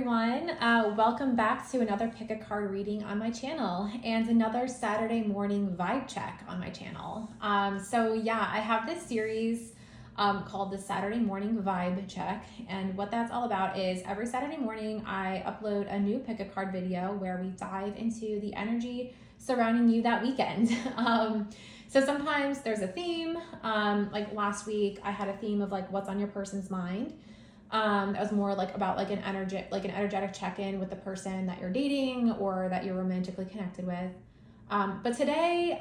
everyone. Welcome back to another pick a card reading on my channel and another Saturday morning vibe check on my channel. I have this series called the Saturday morning vibe check, and what that's all about is every Saturday morning I upload a new pick a card video where we dive into the energy surrounding you that weekend. So sometimes there's a theme. Like last week I had a theme of like what's on your person's mind. It was more like about like an energetic check-in with the person that you're dating or that you're romantically connected with. But today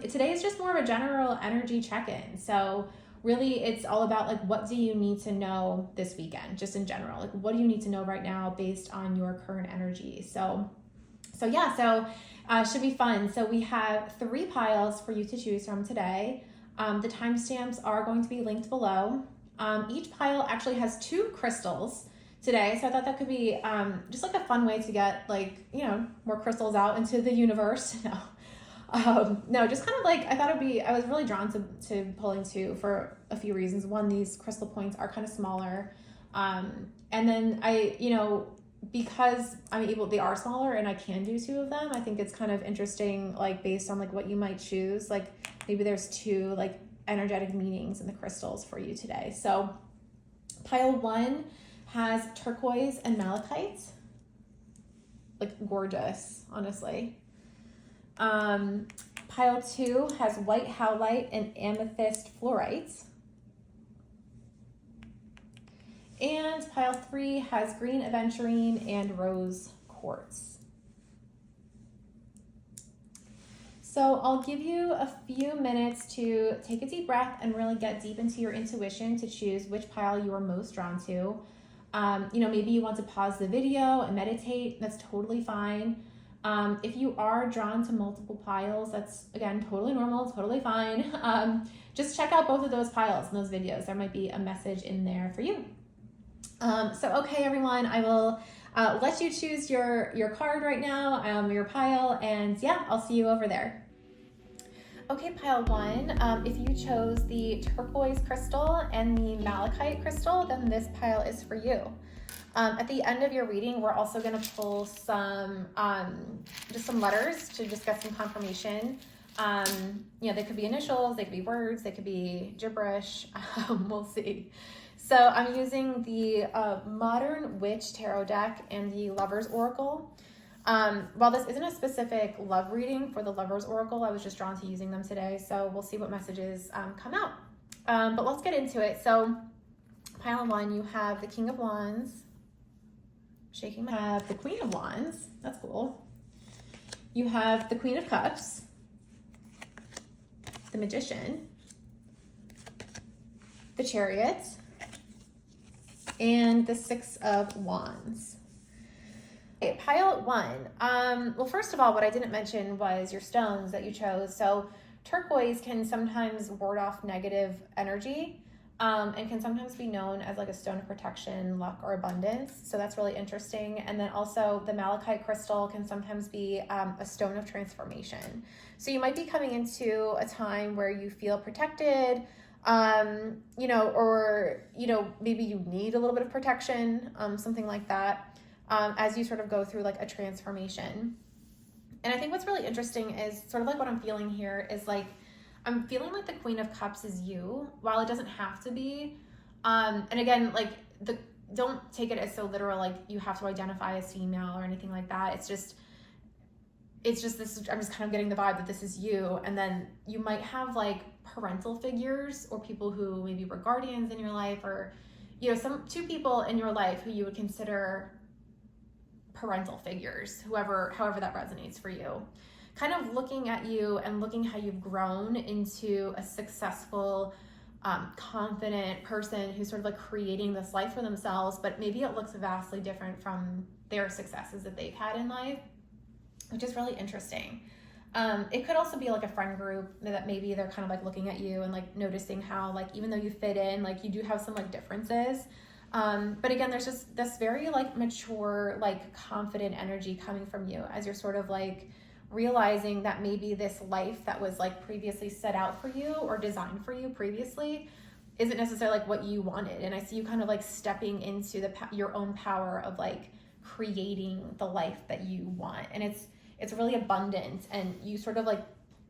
is just more of a general energy check-in. So really it's all about like, what do you need to know this weekend, just in general? Like, what do you need to know right now based on your current energy? So should be fun. So we have 3 piles for you to choose from today. The timestamps are going to be linked below. Each pile actually has 2 crystals today, so I thought that could be just like a fun way to get more crystals out into the universe. No, just kind of like I was really drawn to pulling 2 for a few reasons. One, these crystal points are kind of smaller, and then because they are smaller and I can do 2 of them. I think it's kind of interesting, like based on like what you might choose. Like maybe there's 2 like energetic meanings in the crystals for you today. So pile 1 has turquoise and malachite, like gorgeous, honestly. Pile 2 has white howlite and amethyst fluorite. And pile 3 has green aventurine and rose quartz. So I'll give you a few minutes to take a deep breath and really get deep into your intuition to choose which pile you are most drawn to. Maybe you want to pause the video and meditate. That's totally fine. If you are drawn to multiple piles, that's again totally normal, totally fine. Just check out both of those piles in those videos. There might be a message in there for you. Okay, everyone, I will let you choose your card right now, your pile, and yeah, I'll see you over there. Okay, pile 1, if you chose the turquoise crystal and the malachite crystal, then this pile is for you. At the end of your reading, we're also going to pull some letters to just get some confirmation. They could be initials, they could be words, they could be gibberish. We'll see. So I'm using the Modern Witch Tarot deck and the Lover's Oracle. While this isn't a specific love reading for the Lover's Oracle, I was just drawn to using them today. So we'll see what messages come out. But let's get into it. So pile 1, you have the King of Wands. Shaking my head. The Queen of Wands. That's cool. You have the Queen of Cups. The Magician. The Chariot. And the 6 of Wands. Okay, pile 1. Well, first of all, what I didn't mention was your stones that you chose. So turquoise can sometimes ward off negative energy, and can sometimes be known as like a stone of protection, luck, or abundance. So that's really interesting. And then also the malachite crystal can sometimes be a stone of transformation. So you might be coming into a time where you feel protected, maybe you need a little bit of protection, something like that, as you sort of go through like a transformation. And I think what's really interesting is sort of like what I'm feeling here is like, I'm feeling like the Queen of Cups is you, while it doesn't have to be. And again, like don't take it as so literal, like you have to identify as female or anything like that. It's just this, I'm just kind of getting the vibe that this is you. And then you might have like parental figures or people who maybe were guardians in your life, or, 2 people in your life who you would consider parental figures, however that resonates for you. Kind of looking at you and looking how you've grown into a successful, confident person who's sort of like creating this life for themselves, but maybe it looks vastly different from their successes that they've had in life, which is really interesting. It could also be like a friend group that maybe they're kind of like looking at you and like noticing how like, even though you fit in, like you do have some like differences. But again, there's just this very like mature, like confident energy coming from you as you're sort of like realizing that maybe this life that was like previously set out for you or designed for you previously isn't necessarily like what you wanted. And I see you kind of like stepping into your own power of like creating the life that you want. And it's really abundant, and you sort of like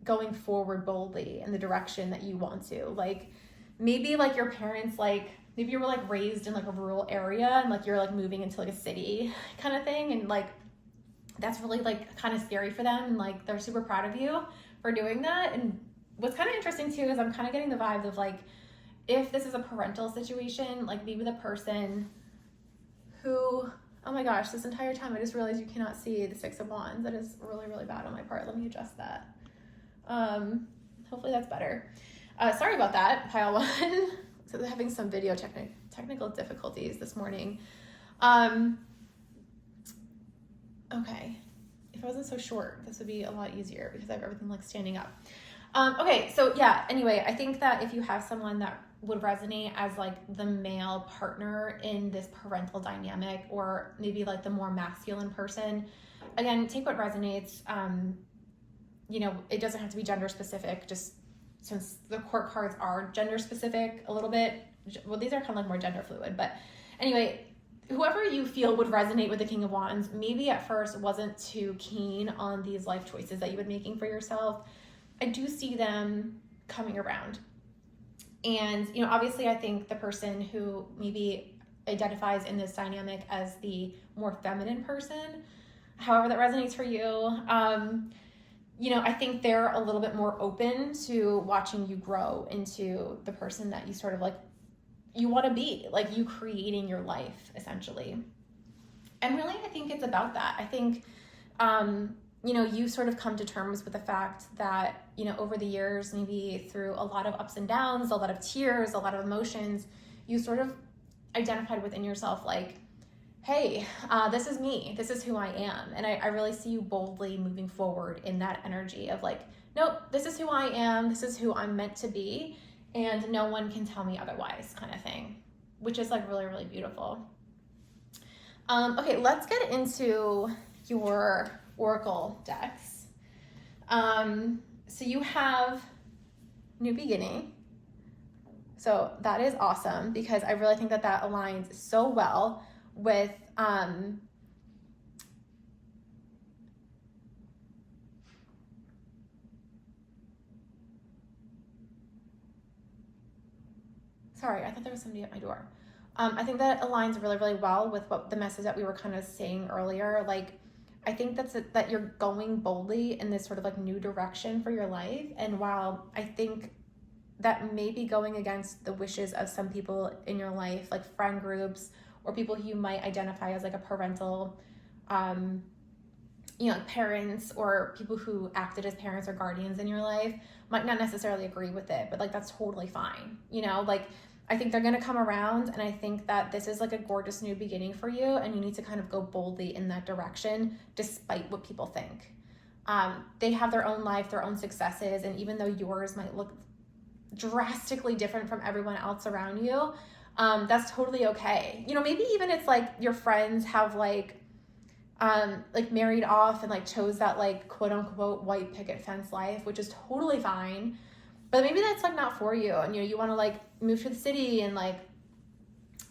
going forward boldly in the direction that you want to. Like maybe like your parents, like maybe you were like raised in like a rural area and like you're like moving into like a city kind of thing, and like that's really like kind of scary for them, and like they're super proud of you for doing that. And what's kind of interesting too is I'm kind of getting the vibe of like, if this is a parental situation, like maybe the person who, oh my gosh, this entire time I just realized you cannot see the Six of Wands. That is really, really bad on my part. Let me adjust that. Hopefully that's better. Sorry about that, pile one. So they're having some video technical difficulties this morning. Okay, if I wasn't so short, this would be a lot easier because I have everything like standing up. Okay, so yeah, anyway, I think that if you have someone that would resonate as like the male partner in this parental dynamic, or maybe like the more masculine person, again, take what resonates. You know, it doesn't have to be gender specific, just since the court cards are gender specific a little bit. Well, these are kind of like more gender fluid, but anyway, whoever you feel would resonate with the King of Wands, maybe at first wasn't too keen on these life choices that you've been making for yourself, I do see them coming around. And, you know, obviously I think the person who maybe identifies in this dynamic as the more feminine person, however that resonates for you, you know, I think they're a little bit more open to watching you grow into the person that you sort of like, you want to be, like you creating your life essentially. And really, I think it's about that. I think, you know, you sort of come to terms with the fact that, you know, over the years, maybe through a lot of ups and downs, a lot of tears, a lot of emotions, you sort of identified within yourself like, hey, this is me, this is who I am. And I really see you boldly moving forward in that energy of like, nope, this is who I am, this is who I'm meant to be, and no one can tell me otherwise kind of thing, which is like really, really beautiful. Okay, let's get into your oracle decks. So you have New Beginning. So that is awesome because I really think that that aligns so well with sorry, I thought there was somebody at my door. I think that aligns really, really well with what the message that we were kind of saying earlier. Like, I think that you're going boldly in this sort of like new direction for your life. And while I think that may be going against the wishes of some people in your life, like friend groups or people who you might identify as like a parental, you know, parents or people who acted as parents or guardians in your life might not necessarily agree with it, but like that's totally fine. You know, like I think they're going to come around, and I think that this is like a gorgeous new beginning for you, and you need to kind of go boldly in that direction despite what people think. They have their own life, their own successes, and even though yours might look drastically different from everyone else around you, that's totally okay. You know, maybe even it's like your friends have like married off and like chose that like quote unquote white picket fence life, which is totally fine. But maybe that's like not for you, and you know, you want to like move to the city and like,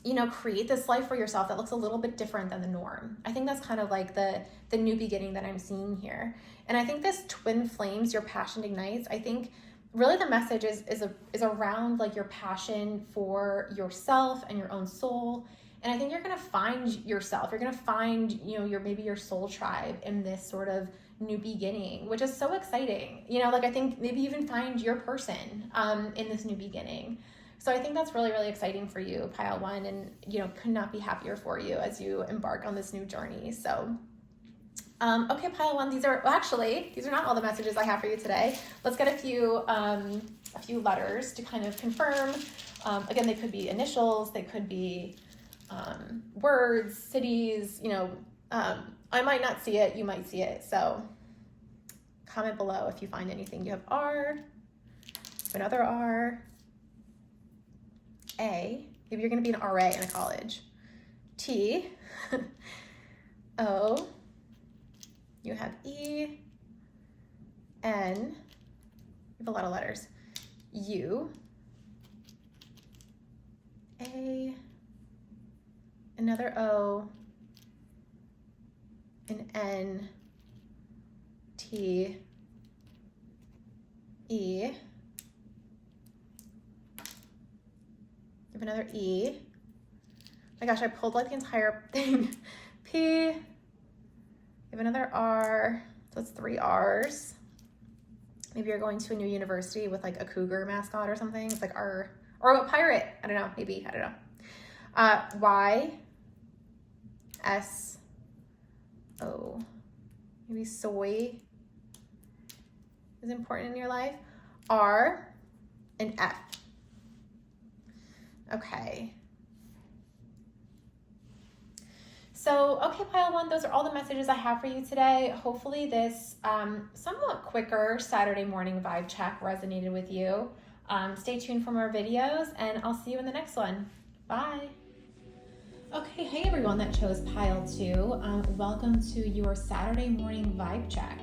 you know, create this life for yourself that looks a little bit different than the norm. I think that's kind of like the new beginning that I'm seeing here. And I think this twin flames, your passion ignites. I think really the message is around like your passion for yourself and your own soul. And I think you're going to find yourself. You're going to find, you know, maybe your soul tribe in this sort of new beginning, which is so exciting. You know, like I think maybe even find your person in this new beginning. So I think that's really, really exciting for you, pile one, and, you know, could not be happier for you as you embark on this new journey. So, okay, pile one, these are not all the messages I have for you today. Let's get a few letters to kind of confirm. Again, they could be initials, they could be words, cities, you know, I might not see it, you might see it. So comment below if you find anything. You have R, another R, A, maybe you're going to be an RA in a college, T, O, you have E, N, you have a lot of letters, U, A, another O, an N, T, E. Give another E. Oh my gosh, I pulled like the entire thing. P. Give another R. So it's 3 R's. Maybe you're going to a new university with like a cougar mascot or something. It's like R, or a pirate. I don't know. Maybe, I don't know. Y. S. O. Maybe soy is important in your life. R and F. Okay. So, okay, pile one, those are all the messages I have for you today. Hopefully this somewhat quicker Saturday morning vibe check resonated with you. Stay tuned for more videos, and I'll see you in the next one. Bye. Okay, hey everyone that chose pile 2. Welcome to your Saturday morning vibe check.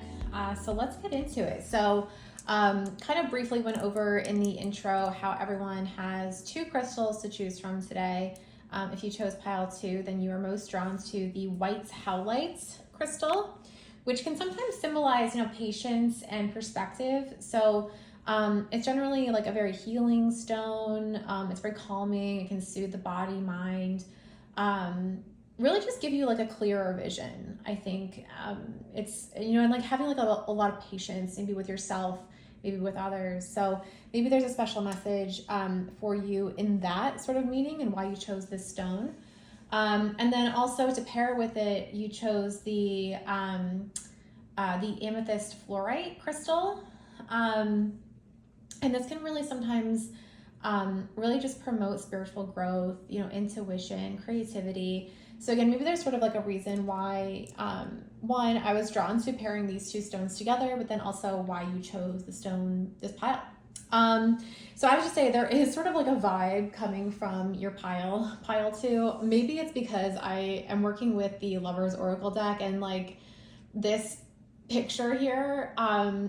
So let's get into it. So kind of briefly went over in the intro how everyone has 2 crystals to choose from today. If you chose pile 2, then you are most drawn to the white howlite crystal, which can sometimes symbolize, patience and perspective. So it's generally like a very healing stone. It's very calming. It can soothe the body, mind, really just give you like a clearer vision. I think it's, and like having like a lot of patience, maybe with yourself, maybe with others. So maybe there's a special message for you in that sort of meaning and why you chose this stone. And then also to pair with it, you chose the amethyst fluorite crystal. And this can really sometimes really just promote spiritual growth, intuition, creativity. So again, maybe there's sort of like a reason why, one, I was drawn to pairing these 2 stones together, but then also why you chose this pile. So I would just say there is sort of like a vibe coming from your pile 2. Maybe it's because I am working with the Lover's Oracle deck, and like this picture here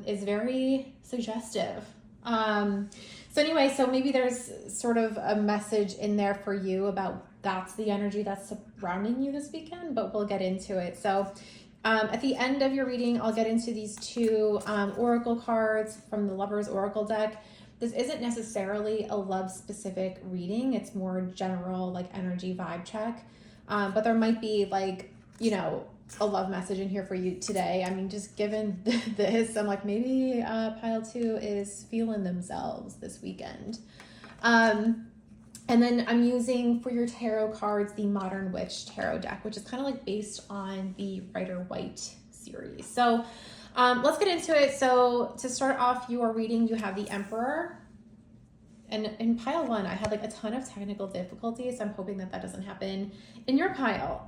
is very suggestive. So anyway, so maybe there's sort of a message in there for you about that's the energy that's surrounding you this weekend, but we'll get into it. So at the end of your reading, I'll get into these 2 oracle cards from the Lover's Oracle deck. This isn't necessarily a love-specific reading. It's more general, like energy vibe check. But there might be like, a love message in here for you today. I mean, just given this, I'm like, maybe pile 2 is feeling themselves this weekend. And then I'm using for your tarot cards, the Modern Witch Tarot deck, which is kind of like based on the Rider Waite series. So let's get into it. So to start off your reading, you have the Emperor. And in pile 1, I had like a ton of technical difficulties. So I'm hoping that doesn't happen in your pile.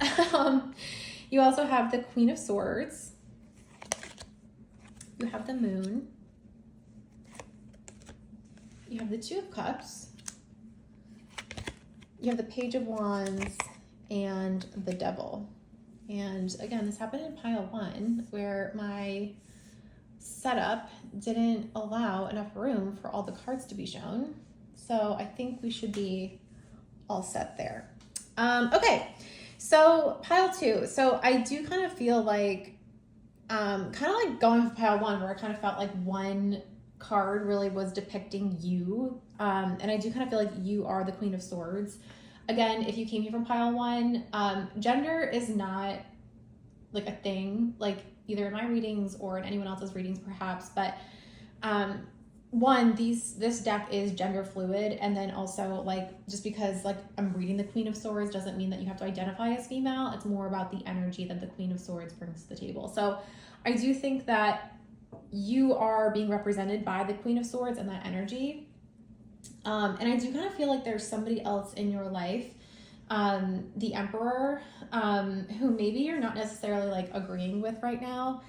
You also have the Queen of Swords. You have the Moon. You have the 2 of Cups. You have the Page of Wands and the Devil. And again, this happened in pile 1 where my setup didn't allow enough room for all the cards to be shown. So I think we should be all set there. Okay, so pile 2. So I do kind of feel like, kind of like going with pile 1 where I kind of felt like one card really was depicting you. And I do kind of feel like you are the Queen of Swords. Again, if you came here from pile 1, gender is not like a thing, like either in my readings or in anyone else's readings perhaps, but one, this deck is gender fluid, and then also like just because like I'm reading the Queen of Swords doesn't mean that you have to identify as female. It's more about the energy that the Queen of Swords brings to the table. So I do think that you are being represented by the Queen of Swords and that energy. And I do kind of feel like there's somebody else in your life, the Emperor, who maybe you're not necessarily like agreeing with right now.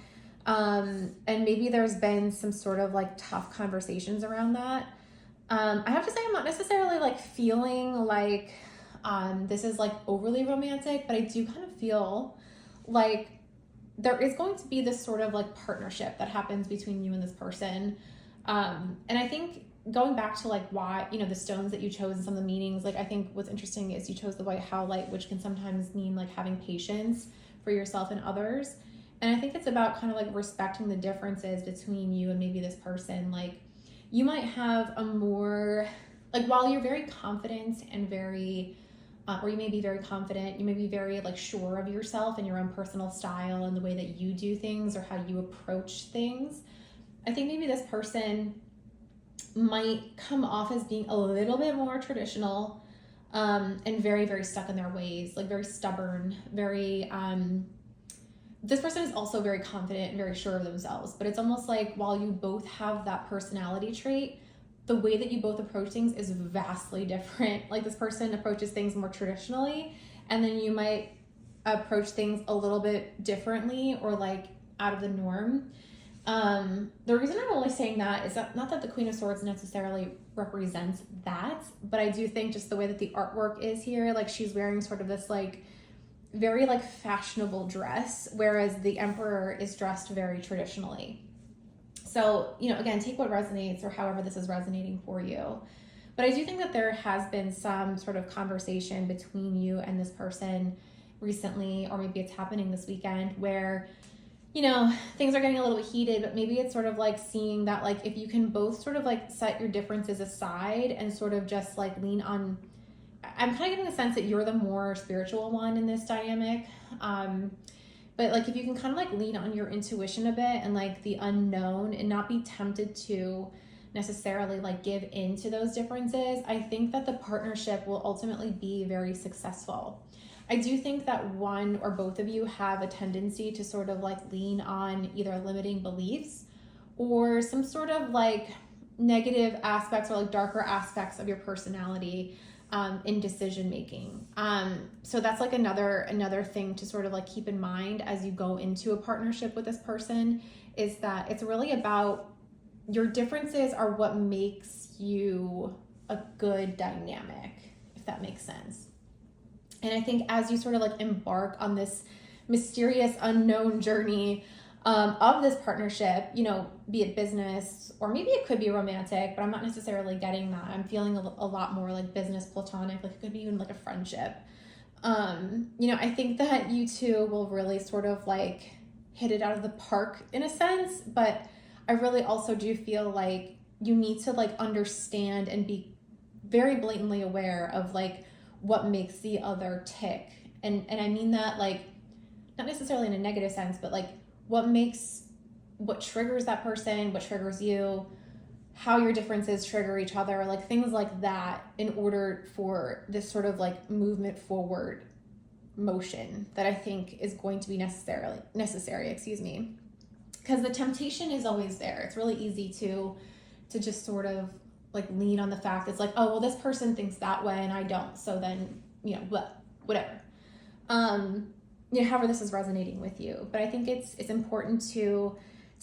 And maybe there's been some sort of like tough conversations around that. I have to say I'm not necessarily like feeling like this is like overly romantic, but I do kind of feel like there is going to be this sort of like partnership that happens between you and this person. And I think going back to like why, the stones that you chose and some of the meanings, like I think what's interesting is you chose the white howlite, which can sometimes mean like having patience for yourself and others. And I think it's about kind of like respecting the differences between you and maybe this person. Like you might have a more, like while you're very confident and very, or you may be very confident, you may be very like sure of yourself and your own personal style and the way that you do things or how you approach things. I think maybe this person might come off as being a little bit more traditional, and very, very stuck in their ways, like very stubborn, very, this person is also very confident and very sure of themselves, but it's almost like while you both have that personality trait, the way that you both approach things is vastly different. Like this person approaches things more traditionally, and then you might approach things a little bit differently or like out of the norm. The reason I'm only saying that is that not that the Queen of Swords necessarily represents that, but I do think just the way that the artwork is here, like she's wearing sort of this like very like fashionable dress, whereas the Emperor is dressed very traditionally. So, you know, again, take what resonates or however this is resonating for you. But I do think that there has been some sort of conversation between you and this person recently, or maybe it's happening this weekend where, you know, things are getting a little bit heated, but maybe it's sort of like seeing that like if you can both sort of like set your differences aside and sort of just like lean on, I'm kind of getting the sense that you're the more spiritual one in this dynamic. But like if you can kind of like lean on your intuition a bit and like the unknown and not be tempted to necessarily like give in to those differences, I think that the partnership will ultimately be very successful. I do think that one or both of you have a tendency to sort of like lean on either limiting beliefs or some sort of like negative aspects or like darker aspects of your personality in decision making. So that's like another thing to sort of like keep in mind as you go into a partnership with this person, is that it's really about your differences are what makes you a good dynamic, if that makes sense. And I think as you sort of like embark on this mysterious unknown journey of this partnership, you know, be it business or maybe it could be romantic, but I'm not necessarily getting that. I'm feeling a lot more like business platonic, like it could be even like a friendship. You know, I think that you two will really sort of like hit it out of the park in a sense, but I really also do feel like you need to like understand and be very blatantly aware of like what makes the other tick. And I mean that like, not necessarily in a negative sense, but like what triggers that person, what triggers you, how your differences trigger each other, like things like that, in order for this sort of like movement forward motion that I think is going to be necessary, excuse me. Because the temptation is always there. It's really easy to just sort of like lean on the fact it's like, oh, well, this person thinks that way and I don't. So then, you know, whatever. You know, however this is resonating with you. But I think it's important to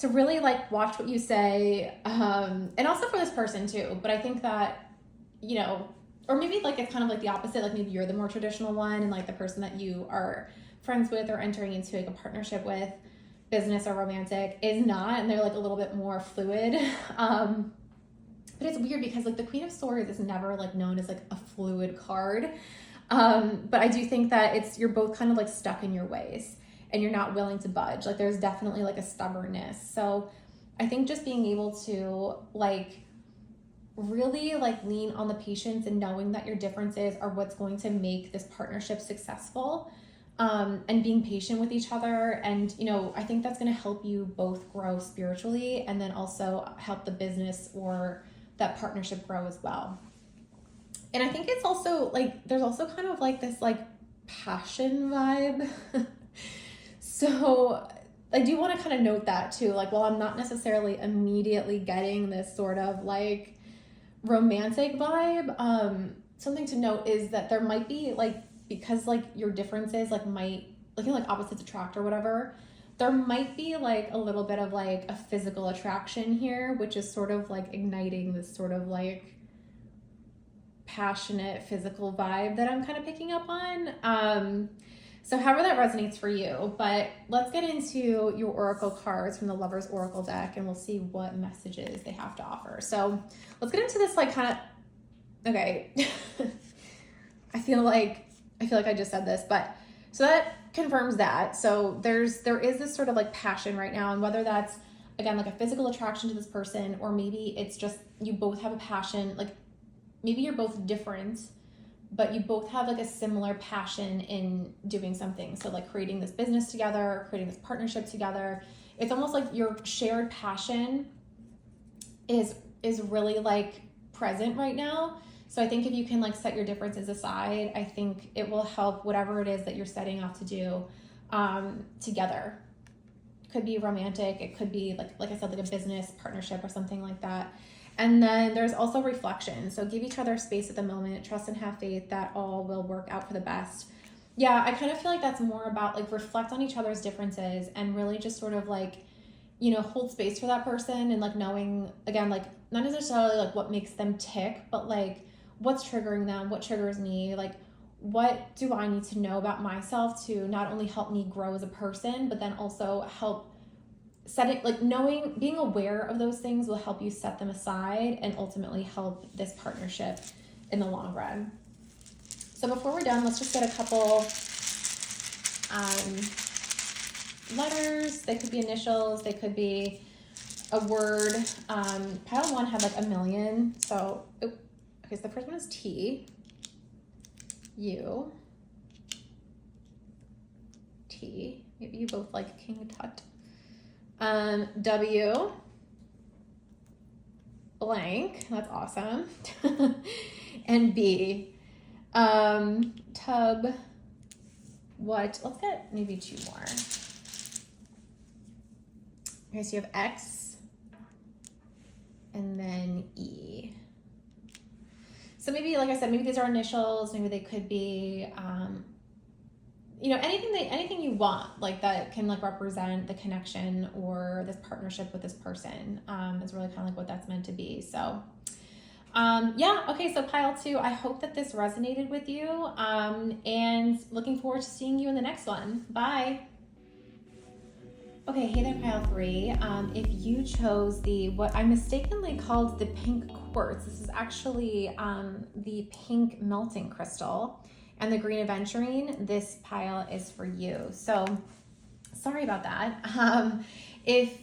really like watch what you say, and also for this person too. But I think that, you know, or maybe like it's kind of like the opposite, like maybe you're the more traditional one and like the person that you are friends with or entering into like a partnership with, business or romantic, is not, and they're like a little bit more fluid. But it's weird because like the Queen of Swords is never like known as like a fluid card. But I do think that you're both kind of like stuck in your ways and you're not willing to budge. Like there's definitely like a stubbornness. So I think just being able to like really like lean on the patience and knowing that your differences are what's going to make this partnership successful, and being patient with each other. And, you know, I think that's going to help you both grow spiritually and then also help the business or that partnership grow as well. And I think it's also like, there's also kind of like this like passion vibe. So I do want to kind of note that too. Like, while I'm not necessarily immediately getting this sort of like romantic vibe, something to note is that there might be like, because like your differences like might, like, you know, like opposites attract or whatever, there might be like a little bit of like a physical attraction here, which is sort of like igniting this sort of like passionate physical vibe that I'm kind of picking up on. So however that resonates for you, but let's get into your oracle cards from the Lover's Oracle deck and we'll see what messages they have to offer. So let's get into this like kind of, okay. I feel like I just said this, but So that confirms that. So there is this sort of like passion right now, and whether that's again like a physical attraction to this person, or maybe it's just you both have a passion, like maybe you're both different, but you both have like a similar passion in doing something. So like creating this business together, creating this partnership together. It's almost like your shared passion is really like present right now. So I think if you can like set your differences aside, I think it will help whatever it is that you're setting out to do together. It could be romantic. It could be like I said, like a business partnership or something like that. And then there's also reflection. So give each other space at the moment, trust and have faith that all will work out for the best. Yeah, I kind of feel like that's more about like reflect on each other's differences and really just sort of like, you know, hold space for that person and like knowing, again, like not necessarily like what makes them tick, but like what's triggering them, what triggers me, like what do I need to know about myself to not only help me grow as a person, but then also help set it, like knowing, being aware of those things will help you set them aside and ultimately help this partnership in the long run. So before we're done, let's just get a couple letters. They could be initials, they could be a word. Pile 1 had like a million. So, okay, so the first one is T, U, T. Maybe you both like King Tut. W, blank, that's awesome. And B, tub, what, let's get maybe 2 more. Okay, so you have X and then E. So maybe, like I said, maybe these are initials, maybe they could be, you know, anything you want, like that can like represent the connection or this partnership with this person is really kind of like what that's meant to be. So yeah, okay, so pile 2, I hope that this resonated with you and looking forward to seeing you in the next one. Bye. Okay, hey there, pile 3. If you chose what I mistakenly called the pink quartz, this is actually the pink melting crystal, and the green aventurine, this pile is for you. So sorry about that. If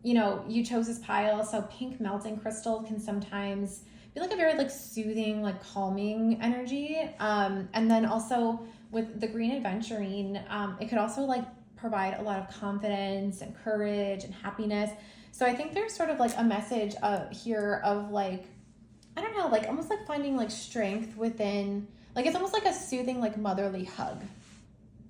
you know, you chose this pile, so pink melting crystal can sometimes be like a very like soothing, like calming energy. And then also with the green aventurine, it could also like provide a lot of confidence and courage and happiness. So I think there's sort of like a message here of like, I don't know, like almost like finding like strength within, like it's almost like a soothing, like motherly hug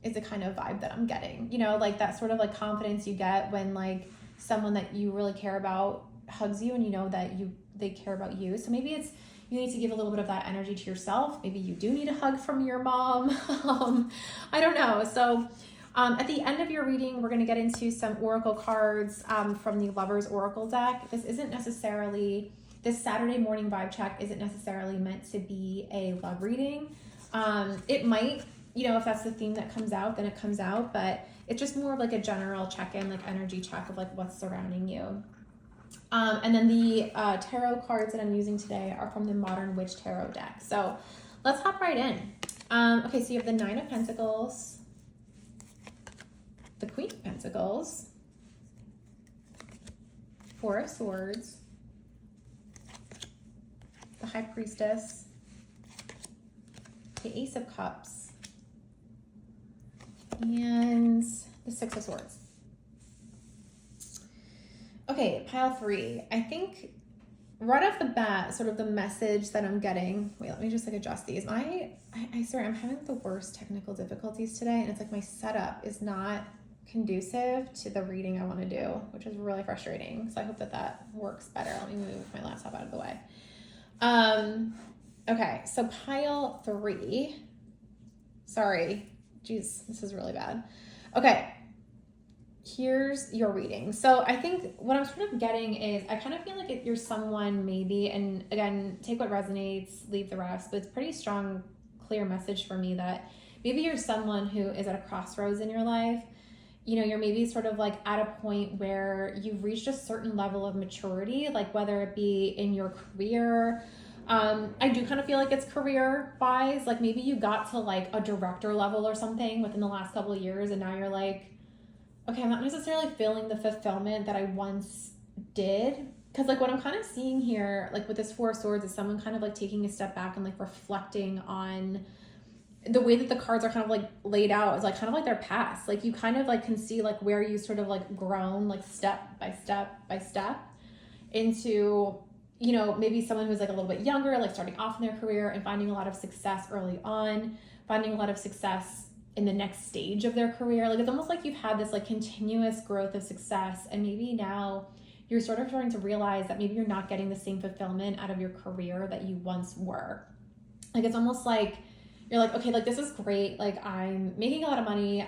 is the kind of vibe that I'm getting, you know, like that sort of like confidence you get when like someone that you really care about hugs you and you know that they care about you. So maybe it's, you need to give a little bit of that energy to yourself. Maybe you do need a hug from your mom. I don't know. So at the end of your reading, we're going to get into some oracle cards from the Lovers Oracle deck. This Saturday morning vibe check isn't necessarily meant to be a love reading. It might, you know, if that's the theme that comes out, then it comes out, but it's just more of like a general check-in, like energy check of like what's surrounding you. And then the tarot cards that I'm using today are from the Modern Witch Tarot deck. So let's hop right in. Okay, so you have the 9 of Pentacles, the Queen of Pentacles, 4 of Swords, the High Priestess, the Ace of Cups, and the 6 of Swords. Okay, pile 3. I think right off the bat, sort of the message that I'm getting, wait, let me just like adjust these. I swear I'm having the worst technical difficulties today, and it's like my setup is not conducive to the reading I want to do, which is really frustrating. So I hope that works better. Let me move my laptop out of the way. Okay, so pile 3. Sorry, geez, this is really bad. Okay, here's your reading. So I think what I'm sort of getting is I kind of feel like if you're someone maybe, and again, take what resonates, leave the rest, but it's pretty strong, clear message for me that maybe you're someone who is at a crossroads in your life. You know, you're maybe sort of like at a point where you've reached a certain level of maturity, like whether it be in your career, I do kind of feel like it's career wise. Like maybe you got to like a director level or something within the last couple of years, and now you're like, okay, I'm not necessarily feeling the fulfillment that I once did. Because like what I'm kind of seeing here, like with this Four of Swords, is someone kind of like taking a step back and like reflecting on the way that the cards are kind of like laid out is like kind of like their past. Like you kind of like can see like where you sort of like grown like step by step by step into, you know, maybe someone who's like a little bit younger, like starting off in their career and finding a lot of success early on, finding a lot of success in the next stage of their career. Like it's almost like you've had this like continuous growth of success, and maybe now you're sort of starting to realize that maybe you're not getting the same fulfillment out of your career that you once were. Like it's almost like you're like, okay, like this is great, like I'm making a lot of money,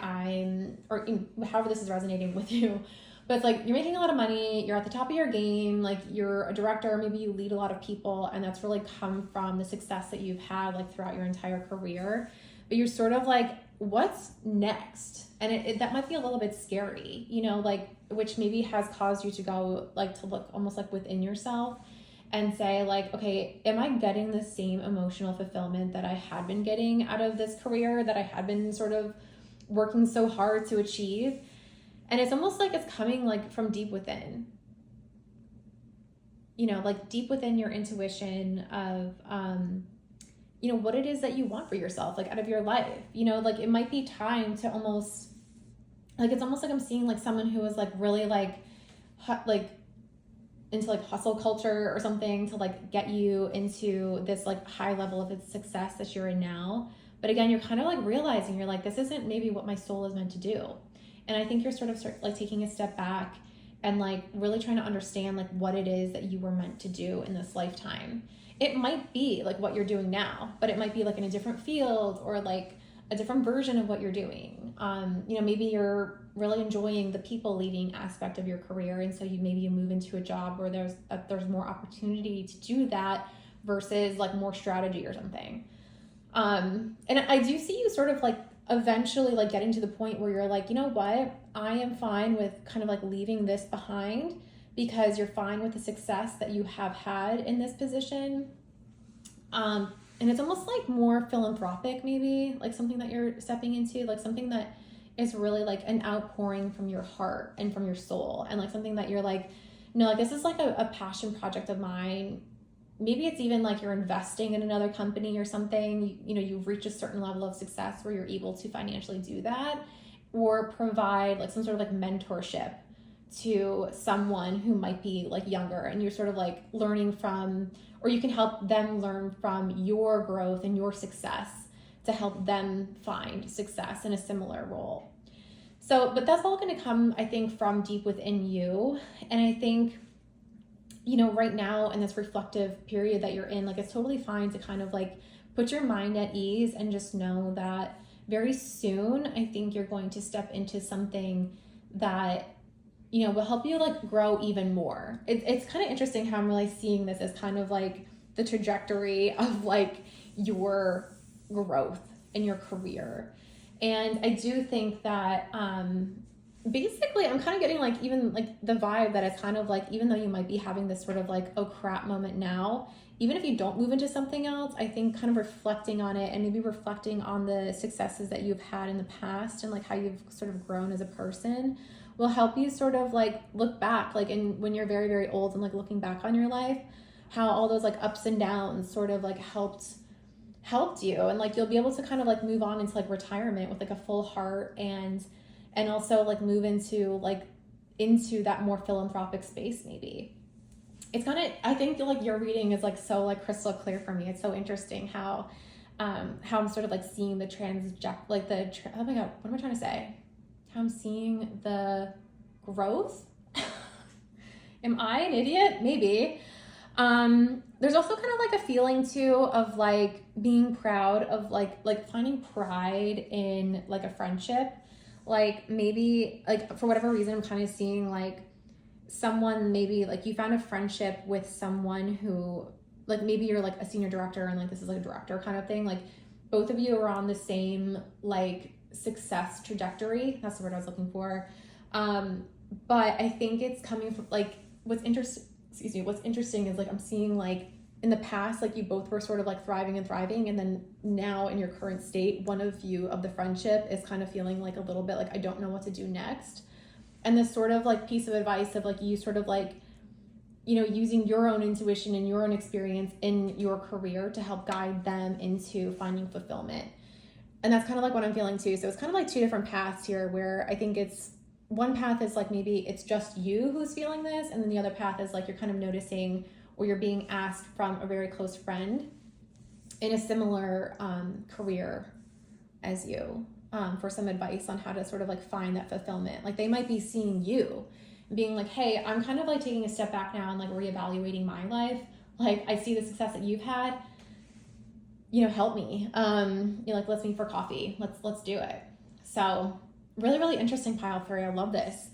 or however this is resonating with you, but it's like you're making a lot of money, you're at the top of your game, like you're a director, maybe you lead a lot of people, and that's really come from the success that you've had like throughout your entire career. But you're sort of like, what's next? And that might be a little bit scary, you know, like, which maybe has caused you to go like to look almost like within yourself and say like, okay, am I getting the same emotional fulfillment that I had been getting out of this career that I had been sort of working so hard to achieve? And it's almost like it's coming like from deep within, you know, like deep within your intuition of, you know, what it is that you want for yourself, like out of your life, you know, like it might be time to almost, like, it's almost like I'm seeing like someone who is like really like into like hustle culture or something to like get you into this like high level of success that you're in now. But again, you're kind of like realizing you're like, this isn't maybe what my soul is meant to do. And I think you're sort of like taking a step back and like really trying to understand like what it is that you were meant to do in this lifetime. It might be like what you're doing now, but it might be like in a different field or like a different version of what you're doing. You know, maybe you're really enjoying the people leading aspect of your career, and so you move into a job where there's more opportunity to do that versus like more strategy or something. And I do see you sort of like eventually like getting to the point where you're like, you know what, I am fine with kind of like leaving this behind, because you're fine with the success that you have had in this position. And it's almost like more philanthropic, maybe like something that you're stepping into, like something that is really like an outpouring from your heart and from your soul, and like something that you're like, no, like this is like a passion project of mine. Maybe it's even like you're investing in another company or something, you know, you've reached a certain level of success where you're able to financially do that, or provide like some sort of like mentorship to someone who might be like younger, and you're sort of like learning from, or you can help them learn from your growth and your success to help them find success in a similar role. So, but that's all going to come, I think, from deep within you. And I think, you know, right now in this reflective period that you're in, like it's totally fine to kind of like put your mind at ease and just know that very soon, I think you're going to step into something that, you know, will help you like grow even more. It's kind of interesting how I'm really seeing this as kind of like the trajectory of like your growth in your career. And I do think that basically I'm kind of getting like even like the vibe that it's kind of like, even though you might be having this sort of like, oh crap moment now, even if you don't move into something else, I think kind of reflecting on it and maybe reflecting on the successes that you've had in the past and like how you've sort of grown as a person will help you sort of like look back, like in when you're very, very old and like looking back on your life, how all those like ups and downs sort of like helped you. And like you'll be able to kind of like move on into like retirement with like a full heart, and also like move into that more philanthropic space. Maybe it's kind of, I think like your reading is like so like crystal clear for me. It's so interesting how I'm sort of like seeing the oh my god, what am I trying to say? How I'm seeing the growth. Am I an idiot? Maybe. There's also kind of like a feeling too of like being proud of like finding pride in like a friendship. Like maybe like for whatever reason, I'm kind of seeing like someone, maybe like you found a friendship with someone who like, maybe you're like a senior director and like this is like a director kind of thing. Like both of you are on the same like success trajectory. That's the word I was looking for. But I think it's coming from like what's interesting is like I'm seeing like in the past, like you both were sort of like thriving, and then now in your current state, one of you of the friendship is kind of feeling like a little bit like, I don't know what to do next. And this sort of like piece of advice of like you sort of like, you know, using your own intuition and your own experience in your career to help guide them into finding fulfillment. And that's kind of like what I'm feeling too. So it's kind of like two different paths here, where I think it's one path is like maybe it's just you who's feeling this, and then the other path is like you're kind of noticing, or you're being asked from a very close friend in a similar career as you for some advice on how to sort of like find that fulfillment. Like they might be seeing you being like, hey, I'm kind of like taking a step back now and like reevaluating my life. Like I see the success that you've had, you know, help me. You're like, let's meet for coffee. Let's do it. So really, really interesting, pile 3. I love this.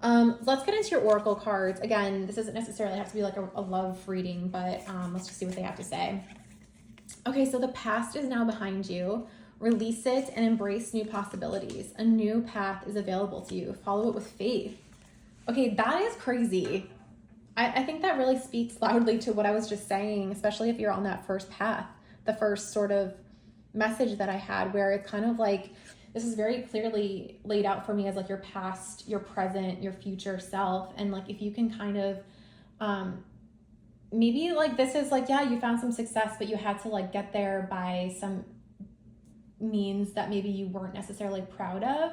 Let's get into your oracle cards. Again, this doesn't necessarily have to be like a love reading, but let's just see what they have to say. Okay, so the past is now behind you. Release it and embrace new possibilities. A new path is available to you. Follow it with faith. Okay, that is crazy. I think that really speaks loudly to what I was just saying, especially if you're on that first path, the first sort of message that I had, where it's kind of like, this is very clearly laid out for me as like your past, your present, your future self. And like, if you can kind of, maybe like this is like, yeah, you found some success, but you had to like get there by some means that maybe you weren't necessarily proud of,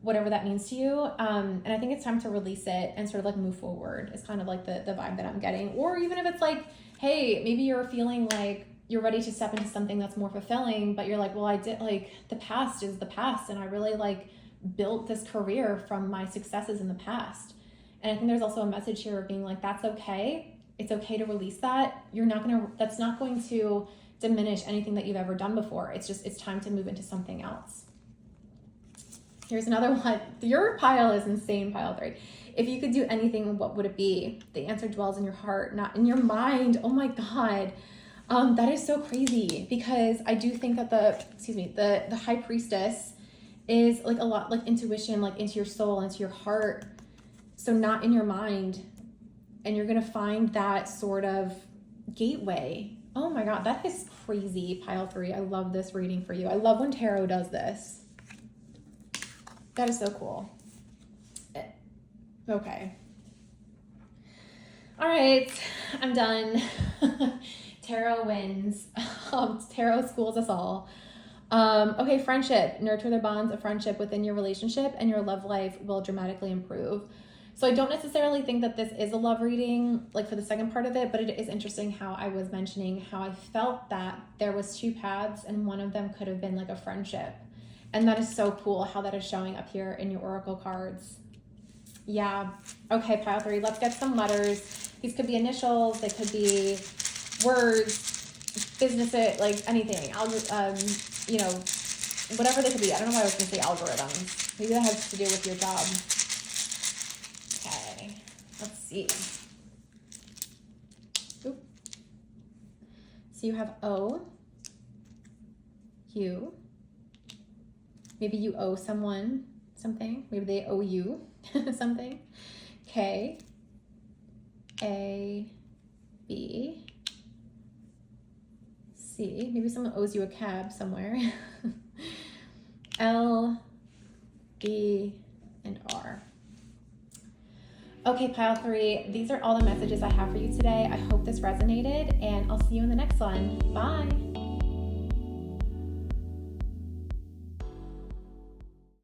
whatever that means to you. And I think it's time to release it and sort of like move forward. It's kind of like the vibe that I'm getting. Or even if it's like, hey, maybe you're feeling like you're ready to step into something that's more fulfilling, but you're like, well, I did, like, the past is the past, and I really like built this career from my successes in the past. And I think there's also a message here of being like, that's okay. It's okay to release that. That's not going to diminish anything that you've ever done before. It's time to move into something else. Here's another one. Your pile is insane, pile 3. If you could do anything, what would it be? The answer dwells in your heart, not in your mind. Oh my God. That is so crazy, because I do think that the high priestess is like a lot like intuition, like into your soul, into your heart. So not in your mind. And you're going to find that sort of gateway. Oh my God, that is crazy, pile 3. I love this reading for you. I love when tarot does this. That is so cool. Okay. All right, I'm done. Tarot wins. Tarot schools us all. Okay, friendship. Nurture the bonds of friendship within your relationship, and your love life will dramatically improve. So I don't necessarily think that this is a love reading, like for the second part of it, but it is interesting how I was mentioning how I felt that there was two paths, and one of them could have been like a friendship. And that is so cool how that is showing up here in your oracle cards. Yeah. Okay, pile 3. Let's get some letters. These could be initials. They could be words, business, like anything. You know, whatever they could be. I don't know why I was going to say algorithms. Maybe that has to do with your job. Okay. Let's see. Oop. So you have O, U. Maybe you owe someone something. Maybe they owe you something. K, A, B, C. Maybe someone owes you a cab somewhere. L, D, and R. Okay, pile 3. These are all the messages I have for you today. I hope this resonated, and I'll see you in the next one. Bye.